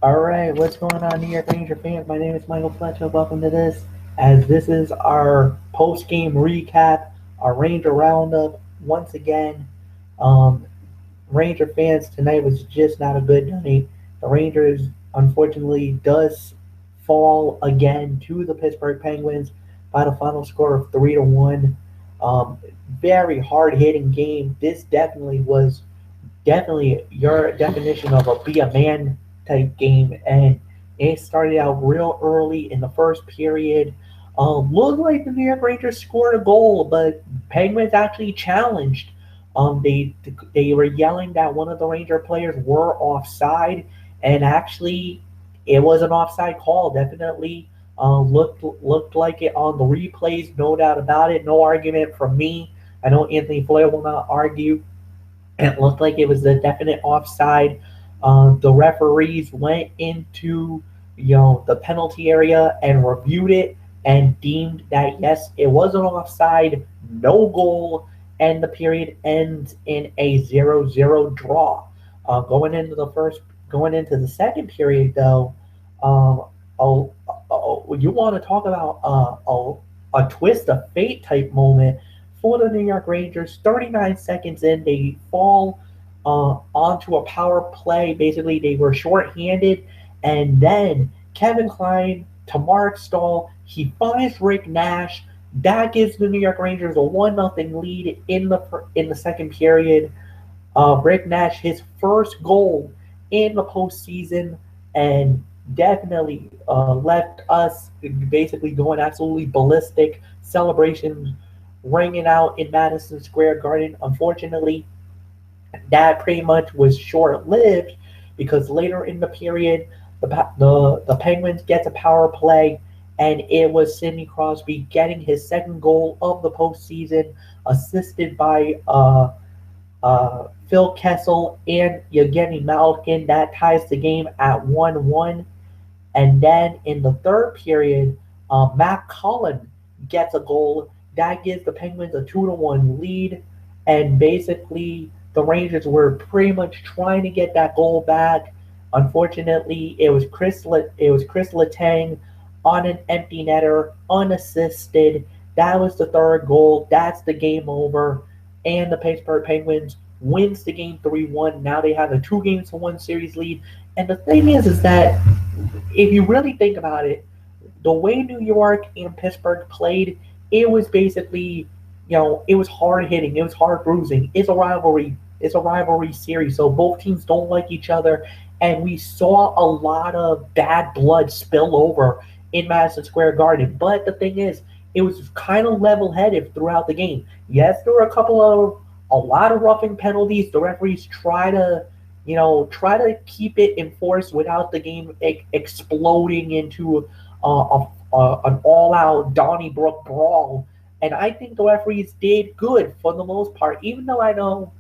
All right, what's going on, New York Ranger fans? My name is Michael Fletcher. Welcome to this, as this is our post-game recap, our Ranger roundup. Once again, um, Ranger fans, tonight was just not a good night. The Rangers, unfortunately, does fall again to the Pittsburgh Penguins by the final score of 3-1. Um, Very hard-hitting game. This definitely your definition of a be a man type game, and it started out real early in the first period. Looked like the New York Rangers scored a goal, but Penguins actually challenged. They were yelling that one of the Ranger players were offside, and actually, it was an offside call. Definitely, looked like it on the replays. No doubt about it. No argument from me. I know Anthony Floyd will not argue. It looked like it was a definite offside. The referees went into the penalty area and reviewed it and deemed that yes, it was an offside, no goal, and the period ends in a 0-0 draw. Going into the second period though, um, you want to talk about a twist of fate type moment for the New York Rangers. 39 seconds in, they fall onto a power play. Basically, they were shorthanded, and then Kevin Klein to Mark Stahl. He finds Rick Nash. That gives the New York Rangers a 1-0 lead in the second period. Rick Nash, his first goal in the postseason, and definitely left us basically going absolutely ballistic. Celebrations ringing out in Madison Square Garden. Unfortunately, that pretty much was short lived because later in the period, the Penguins get a power play, and it was Sidney Crosby getting his second goal of the postseason, assisted by Phil Kessel and Evgeny Malkin. That ties the game at 1-1. And then in the third period, Matt Cullen gets a goal. That gives the Penguins a 2-1 lead. And basically, the Rangers were pretty much trying to get that goal back. Unfortunately, it was Chris Letang on an empty netter, unassisted. That was the third goal. That's the game over. And the Pittsburgh Penguins wins the game 3-1. Now they have a 2-1 series lead. And the thing is that if you really think about it, the way New York and Pittsburgh played, it was basically, it was hard hitting, it was hard bruising. It's a rivalry. It's a rivalry series, so both teams don't like each other, and we saw a lot of bad blood spill over in Madison Square Garden. But the thing is, it was kind of level-headed throughout the game. Yes, there were a lot of roughing penalties. The referees try to keep it enforced without the game exploding into an all-out Donnybrook brawl. And I think the referees did good for the most part, even though I know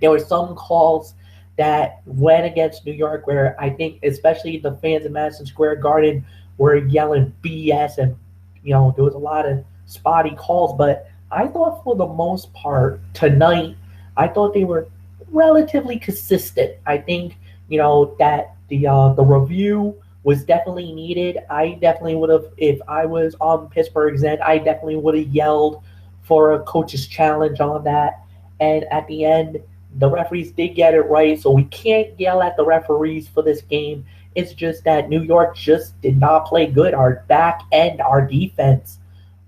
there were some calls that went against New York where I think, especially the fans in Madison Square Garden, were yelling BS, and there was a lot of spotty calls. But I thought for the most part tonight, I thought they were relatively consistent. I think that the review was definitely needed. I definitely would have, if I was on Pittsburgh's end, I definitely would have yelled for a coach's challenge on that. And at the end, the referees did get it right, so we can't yell at the referees for this game. It's just that New York just did not play good. Our back end, our defense,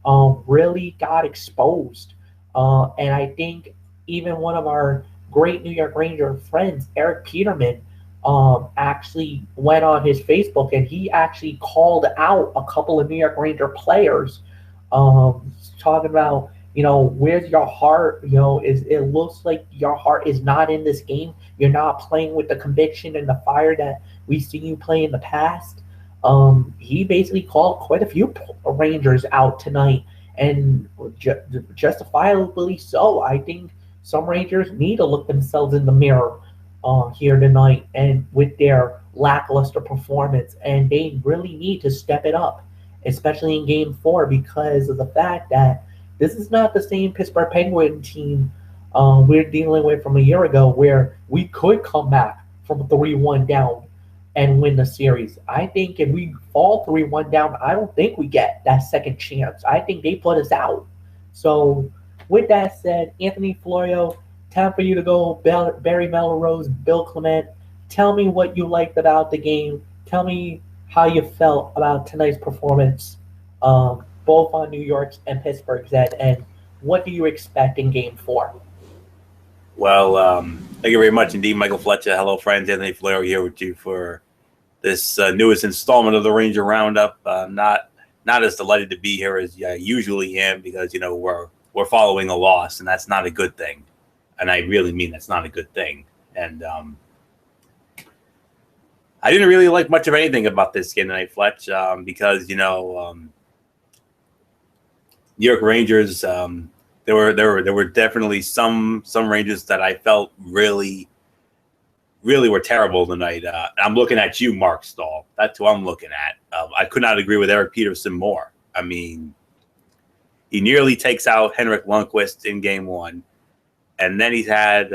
really got exposed. And I think even one of our great New York Ranger friends, Eric Peterman, actually went on his Facebook and he actually called out a couple of New York Ranger players, talking about, where's your heart? It looks like your heart is not in this game. You're not playing with the conviction and the fire that we've seen you play in the past. He basically called quite a few Rangers out tonight, and justifiably so. I think some Rangers need to look themselves in the mirror here tonight, and with their lackluster performance, and they really need to step it up, especially in Game 4, because of the fact that this is not the same Pittsburgh Penguin team we're dealing with from a year ago, where we could come back from 3-1 down. and win the series. I think if we fall 3-1 down, I don't think we get that second chance. I think they put us out. So, with that said, Anthony Florio, time for you to go. Barry Melrose, Bill Clement, tell me what you liked about the game. Tell me how you felt about tonight's performance, both on New York's and Pittsburgh's end, and what do you expect in Game 4? Well, thank you very much indeed, Michael Fletcher. Hello, friends. Anthony Flair here with you for this newest installment of the Ranger Roundup. Not as delighted to be here as I usually am because we're following a loss, and that's not a good thing. And I really mean that's not a good thing. And I didn't really like much of anything about this game tonight, Fletch, because New York Rangers. There were definitely some Rangers that I felt really were terrible tonight. I'm looking at you, Mark Stahl. That's who I'm looking at. I could not agree with Eric Peterson more. I mean, he nearly takes out Henrik Lundqvist in Game 1, and then he's had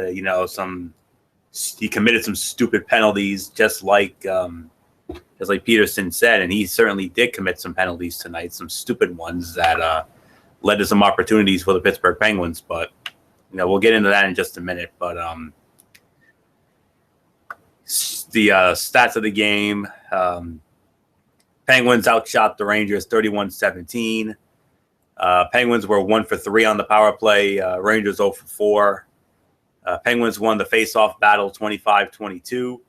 he committed some stupid penalties, just like Peterson said, and he certainly did commit some penalties tonight, some stupid ones that led to some opportunities for the Pittsburgh Penguins, but we'll get into that in just a minute. But the stats of the game: Penguins outshot the Rangers 31-17. Penguins were 1 for 3 on the power play. Rangers 0 for 4. Penguins won the face-off battle 25-22.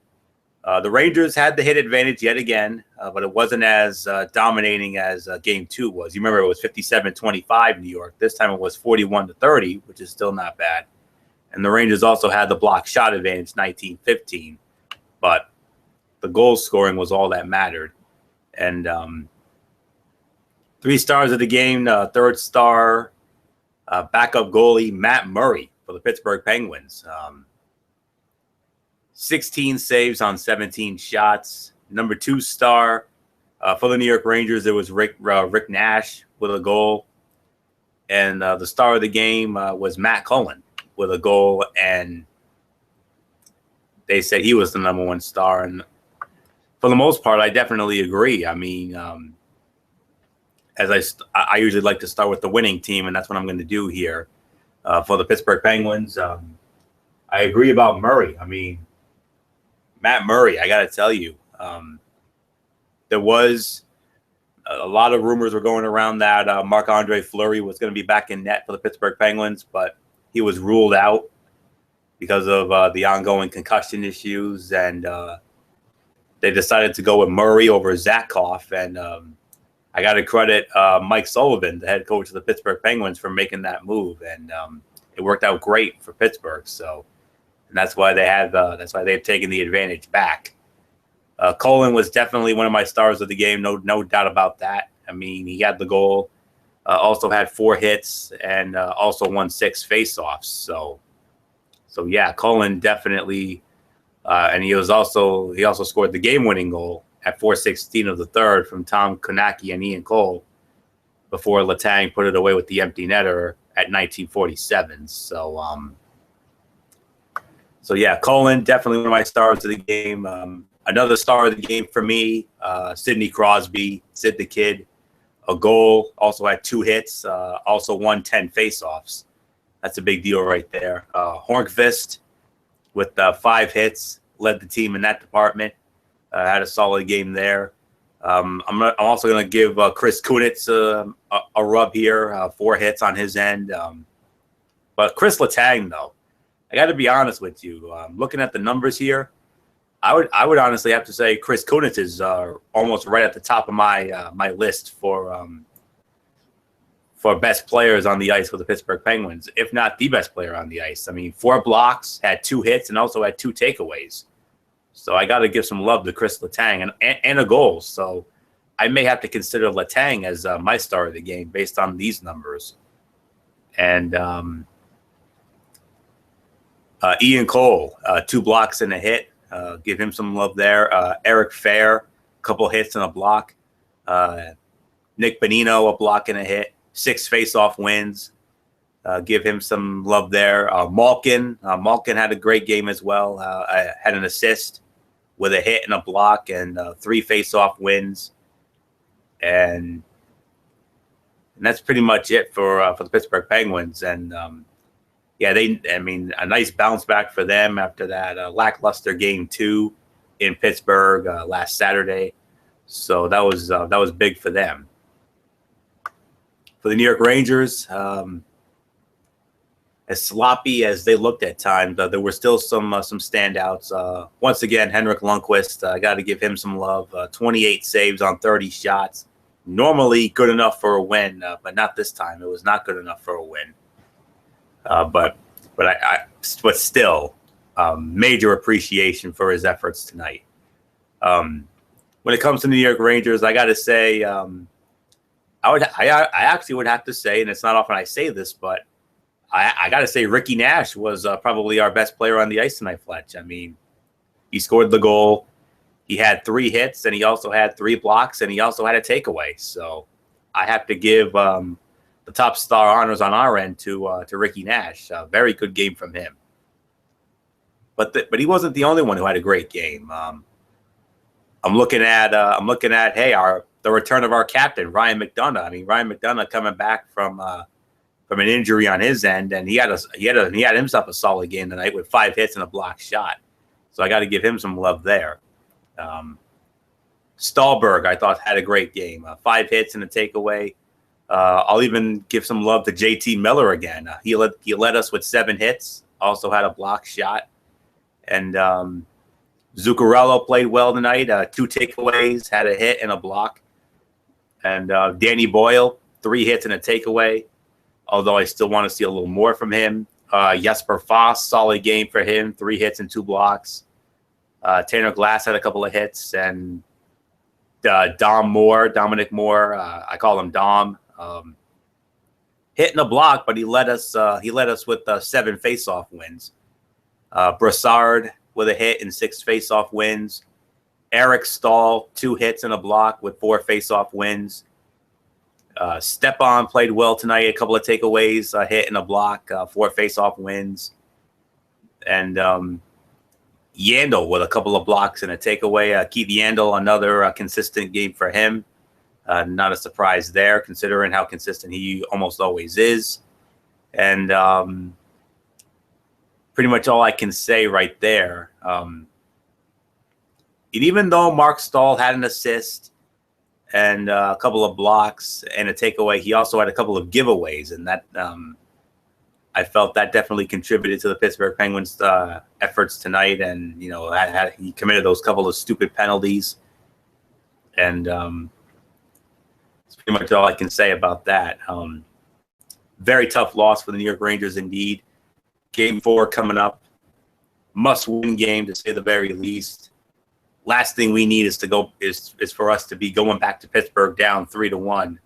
The Rangers had the hit advantage yet again, but it wasn't as dominating as Game 2 was. You remember it was 57-25 New York. This time it was 41-30, which is still not bad. And the Rangers also had the block shot advantage 19-15. But the goal scoring was all that mattered. And 3 stars of the game, third star, backup goalie Matt Murray for the Pittsburgh Penguins. 16 saves on 17 shots. Number 2 star for the New York Rangers, it was Rick Nash with a goal. And the star of the game was Matt Cullen with a goal. And they said he was the number 1 star. And for the most part, I definitely agree. I mean, as I usually like to start with the winning team, and that's what I'm going to do here for the Pittsburgh Penguins. I agree about Murray. I mean, Matt Murray, I got to tell you, there was a lot of rumors were going around that Marc-Andre Fleury was going to be back in net for the Pittsburgh Penguins, but he was ruled out because of the ongoing concussion issues, and they decided to go with Murray over Zatkoff. And I got to credit Mike Sullivan, the head coach of the Pittsburgh Penguins, for making that move, and it worked out great for Pittsburgh. So. And that's why they've taken the advantage back. Cullen was definitely one of my stars of the game, no doubt about that. I mean, he had the goal, also had 4 hits, and also won 6 faceoffs. So yeah, Cullen definitely, and he also scored the game-winning goal at 4:16 of the third from Tom Konecny and Ian Cole before Letang put it away with the empty netter at 1947. So yeah, Cullen, definitely one of my stars of the game. Another star of the game for me, Sidney Crosby, Sid the Kid, a goal, also had 2 hits, also won 10 faceoffs. That's a big deal right there. Hornqvist with 5 hits, led the team in that department, had a solid game there. I'm also going to give Chris Kunitz a rub here, 4 hits on his end. But Chris Letang, though, I got to be honest with you. Looking at the numbers here, I would honestly have to say Chris Kunitz is almost right at the top of my list for best players on the ice for the Pittsburgh Penguins, if not the best player on the ice. I mean, 4 blocks, had 2 hits, and also had 2 takeaways. So I got to give some love to Chris Letang and a goal. So I may have to consider Letang as my star of the game based on these numbers. And Ian Cole, 2 blocks and a hit. Give him some love there. Eric Fair, a couple hits and a block. Nick Bonino, a block and a hit. 6 face-off wins. Give him some love there. Malkin had a great game as well. Had an assist. with a hit and a block and 3 face-off wins, and that's pretty much it for the Pittsburgh Penguins. And a nice bounce back for them after that lackluster game 2 in Pittsburgh last Saturday. So that was big for them. For the New York Rangers, as sloppy as they looked at times, there were still some standouts. Once again, Henrik Lundqvist, I got to give him some love. 28 saves on 30 shots. Normally good enough for a win, but not this time. It was not good enough for a win. But still, major appreciation for his efforts tonight. When it comes to the New York Rangers, I got to say, I actually would have to say, and it's not often I say this, but I got to say Ricky Nash was probably our best player on the ice tonight, Fletch. I mean, he scored the goal. He had 3 hits, and he also had 3 blocks, and he also had a takeaway. So I have to give the top star honors on our end to Ricky Nash. A very good game from him. But he wasn't the only one who had a great game. I'm looking at the return of our captain, Ryan McDonough. I mean, Ryan McDonough coming back from an injury on his end, and he had himself a solid game tonight with 5 hits and a blocked shot. So I got to give him some love there. Stahlberg, I thought, had a great game. 5 hits and a takeaway. I'll even give some love to JT Miller again. He led us with 7 hits, also had a blocked shot. And Zuccarello played well tonight. 2 takeaways, had a hit and a block. And Danny Boyle, 3 hits and a takeaway, although I still want to see a little more from him. Jesper Foss, solid game for him, 3 hits and 2 blocks. Tanner Glass had a couple of hits, and Dominic Moore, I call him Dom, hitting a block, but he led us with 7 faceoff wins. Brassard with a hit and 6 faceoff wins. Eric Stahl, 2 hits and a block with 4 faceoff wins. Stepan played well tonight, a couple of takeaways, a hit and a block, 4 faceoff wins. And Yandel with a couple of blocks and a takeaway. Keith Yandel, another consistent game for him. Not a surprise there, considering how consistent he almost always is. And pretty much all I can say right there. And even though Mark Stahl had an assist and a couple of blocks and a takeaway, he also had a couple of giveaways, and that I felt that definitely contributed to the Pittsburgh Penguins' efforts tonight. And he committed those couple of stupid penalties, and that's pretty much all I can say about that. Very tough loss for the New York Rangers indeed. Game 4 coming up, must-win game to say the very least. Last thing we need is for us to be going back to Pittsburgh down 3-1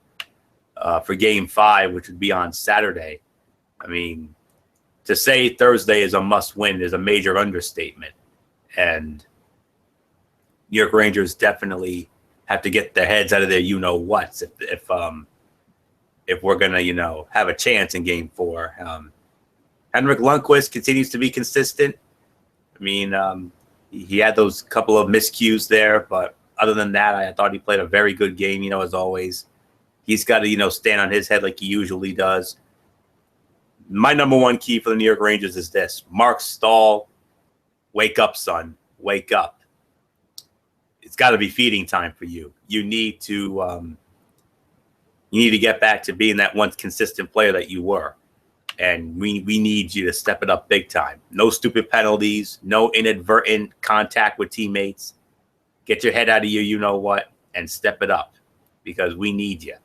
for Game 5, which would be on Saturday. I mean, to say Thursday is a must-win is a major understatement, and New York Rangers definitely have to get their heads out of their you-know-whats if we're gonna have a chance in Game 4. Henrik Lundqvist continues to be consistent. I mean, he had those couple of miscues there, but other than that, I thought he played a very good game. As always, he's got to stand on his head like he usually does. My number one key for the New York Rangers is this: Mark Stahl, wake up, son, wake up. It's got to be feeding time for you. You need to get back to being that once consistent player that you were. And we need you to step it up big time. No stupid penalties, no inadvertent contact with teammates. Get your head out of your you-know-what and step it up, because we need you.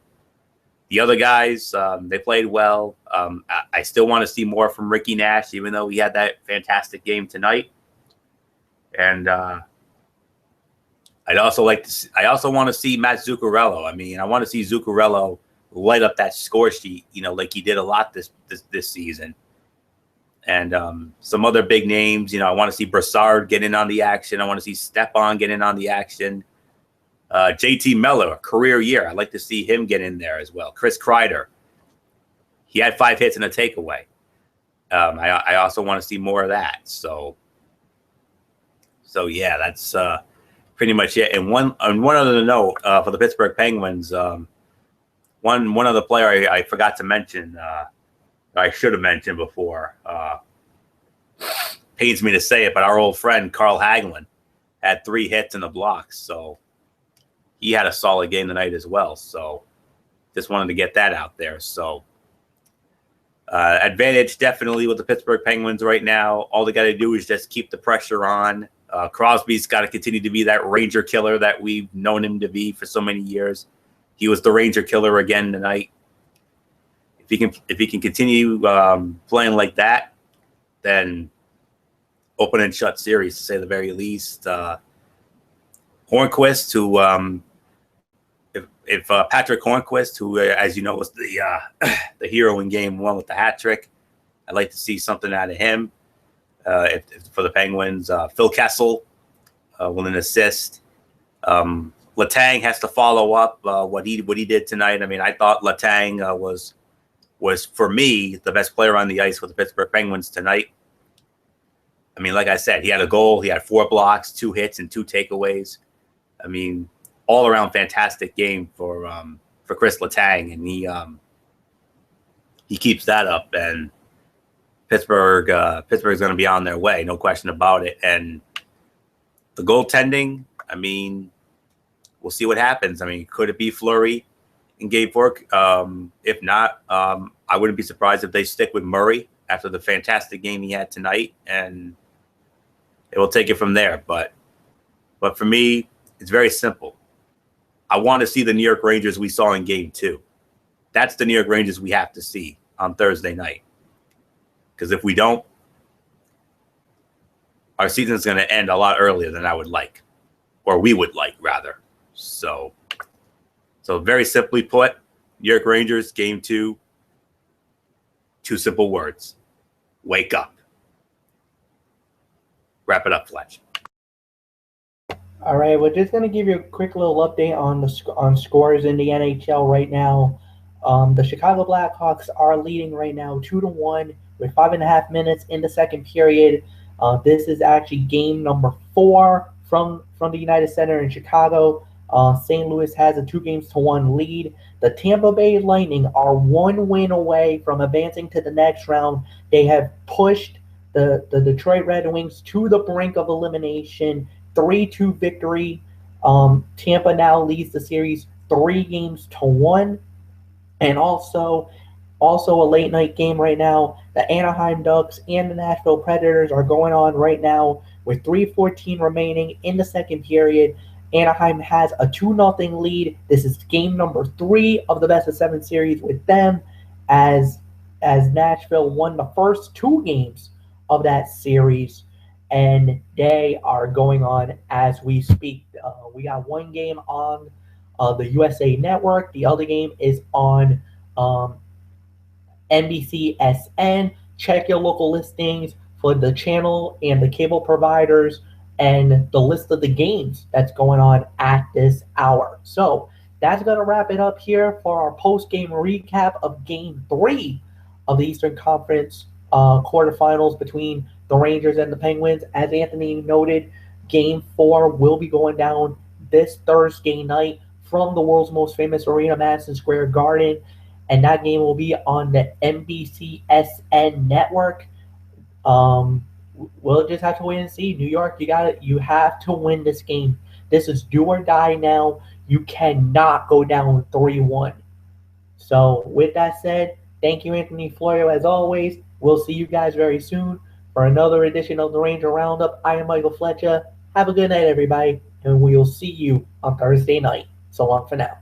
The other guys, they played well. I still want to see more from Ricky Nash, even though he had that fantastic game tonight. And I also want to see Matt Zuccarello. I mean, I want to see Zuccarello light up that score sheet, like he did a lot this season. And some other big names, I want to see Brassard get in on the action. I want to see Stepan get in on the action. JT Miller, career year. I'd like to see him get in there as well. Chris Kreider, he had 5 hits and a takeaway. I also want to see more of that. So So yeah, that's pretty much it. And one other note for the Pittsburgh Penguins, one other player I forgot to mention, I should have mentioned before. Pains me to say it, but our old friend Carl Hagelin had 3 hits and a block, so he had a solid game tonight as well. So just wanted to get that out there. So advantage definitely with the Pittsburgh Penguins right now. All they got to do is just keep the pressure on. Crosby's got to continue to be that Ranger killer that we've known him to be for so many years. He was the Ranger killer again tonight. If he can continue playing like that, then open and shut series, to say the very least. Hornquist, who if Patrick Hornquist, who as you know was the hero in Game 1 with the hat trick, I'd like to see something out of him. If for the Penguins, Phil Kessel with an assist. Letang has to follow up what he did tonight. I mean, I thought Letang was for me the best player on the ice for the Pittsburgh Penguins tonight. I mean, like I said, he had a goal, he had 4 blocks, 2 hits, and 2 takeaways. I mean, all around fantastic game for Chris Letang, and he keeps that up, and Pittsburgh's going to be on their way, no question about it. And the goaltending, I mean, we'll see what happens. I mean, could it be Fleury and Gabe Bourque? If not, I wouldn't be surprised if they stick with Murray after the fantastic game he had tonight, and it will take it from there. But for me, it's very simple. I want to see the New York Rangers we saw in Game 2. That's the New York Rangers we have to see on Thursday night. Because if we don't, our season is going to end a lot earlier than I would like, or we would like, rather. So very simply put, New York Rangers, Game 2, 2 simple words: wake up. Wrap it up, Fletch. All right, we're just going to give you a quick little update on scores in the NHL right now. The Chicago Blackhawks are leading right now 2-1 with 5.5 minutes in the second period. This is actually game number 4 from the United Center in Chicago. St. Louis has a 2-1 lead. The Tampa Bay Lightning are 1 win away from advancing to the next round. They have pushed the Detroit Red Wings to the brink of elimination. 3-2 victory. Tampa now leads the series 3-1. And also a late night game right now. The Anaheim Ducks and the Nashville Predators are going on right now with 3:14 remaining in the second period. Anaheim has a 2-0 lead. This is game number 3 of the best-of-7 series with them, as Nashville won the first 2 games of that series, and they are going on as we speak. We got 1 game on the USA Network. The other game is on NBCSN. Check your local listings for the channel and the cable providers and the list of the games that's going on at this hour. So that's going to wrap it up here for our post-game recap of Game 3 of the Eastern Conference quarterfinals between the Rangers and the Penguins. As Anthony noted, Game 4 will be going down this Thursday night from the world's most famous arena, Madison Square Garden, and that game will be on the NBCSN network. We'll just have to wait and see. New York, you have to win this game. This is do or die now. You cannot go down 3-1. So with that said, thank you, Anthony Florio, as always. We'll see you guys very soon for another edition of the Ranger Roundup. I am Michael Fletcher. Have a good night, everybody, and we'll see you on Thursday night. So long for now.